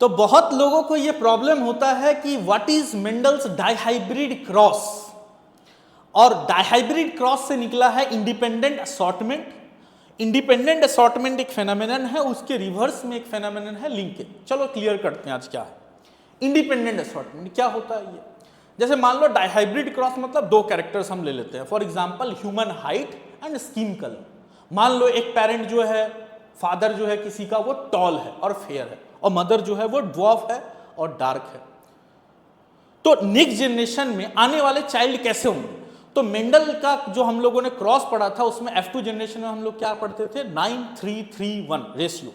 तो बहुत लोगों को यह प्रॉब्लम होता है कि what is Mendel's dihybrid cross, और डाइहाइब्रिड क्रॉस से निकला है इंडिपेंडेंट असॉर्टमेंट। इंडिपेंडेंट असॉर्टमेंट एक फेनोमेनन है, उसके रिवर्स में एक फेनोमेनन है लिंकेज। चलो क्लियर करते हैं आज क्या है इंडिपेंडेंट असॉर्टमेंट, क्या होता है ये। जैसे मान लो डाइहाइब्रिड क्रॉस मतलब दो कैरेक्टर्स हम ले लेते हैं, for example human height and skin colour. मान लो एक पेरेंट जो है, फादर जो है किसी का, वो टॉल है और फेयर है, और मदर जो है वो ड्वार्फ है और डार्क है। तो नेक्स्ट जनरेशन में आने वाले चाइल्ड कैसे होंगे? तो मेंडल का जो हम लोगों ने क्रॉस पढ़ा था उसमें F2 जनरेशन में हम लोग क्या पढ़ते थे, 9:3:3:1 रेशियो।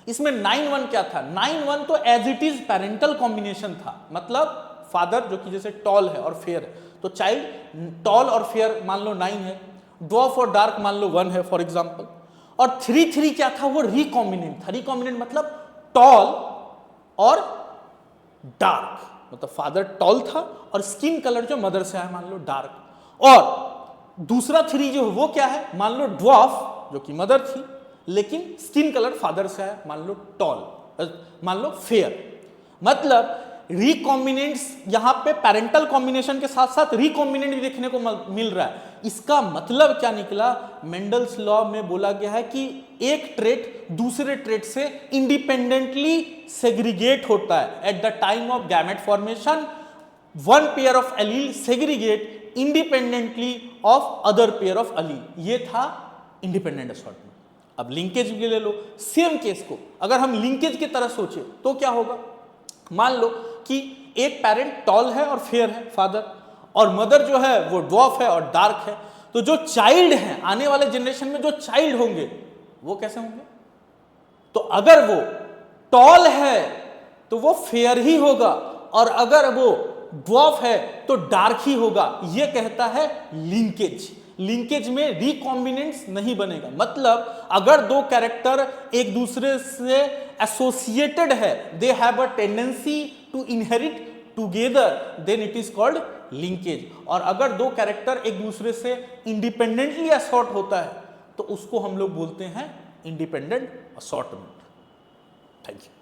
इसमें 9:1 क्या था? 9:1 तो as it is parental combination था, मतलब फादर जो कि जैसे टॉल है और फेयर है, तो चाइल्ड टॉल और फेयर मान लो 9 है, ड्वार्फ और डार्क मान लो 1 है फॉर एग्जांपल। और 3:3 क्या था? वो रिकॉम्बिनेंट था। रिकॉम्बिनेंट मतलब टॉल और डार्क, मतलब फादर टॉल था और स्किन कलर जो मदर से आया मान लो डार्क। और दूसरा 3 जो है वो क्या है? मान लो ड्वार्फ जो कि मदर थी, लेकिन स्किन कलर फादर से आया मान लो टॉल, मान लो फेयर। मतलब रिकॉम्बिनेंट्स यहां पे पेरेंटल कॉम्बिनेशन के साथ साथ रिकॉम्बिनेंट भी देखने को मिल रहा है। इसका मतलब क्या निकला? मेंडल्स लॉ में बोला गया है कि एक ट्रेट दूसरे ट्रेट से इंडिपेंडेंटली सेग्रीगेट होता है। At the time of gamete formation one pair of allele segregate independently of other pair of allele. ये था इंडिपेंडेंट असॉर्टमेंट। अब लिंकेज भी ले लो, सेम केस को अगर हम लिंकेज की तरह सोचे तो क्या होगा? मान लो कि एक पेरेंट टॉल है और फेयर है फादर, और मदर जो है वो ड्वार्फ है और डार्क है। तो जो चाइल्ड है आने वाले जनरेशन में, जो चाइल्ड होंगे वो कैसे होंगे? तो अगर वो टॉल है तो वो फेयर ही होगा, और अगर वो ड्वार्फ है तो डार्क ही होगा। ये कहता है लिंकेज। लिंकेज में रिकॉम्बिनेंट्स नहीं बनेगा। मतलब अगर दो कैरेक्टर एक दूसरे से एसोसिएटेड है, they have a tendency to inherit together, then it is called linkage. और अगर दो कैरेक्टर एक दूसरे से इंडिपेंडेंटली असॉर्ट होता है तो उसको हम लोग बोलते हैं इंडिपेंडेंट असॉर्टमेंट। Thank you.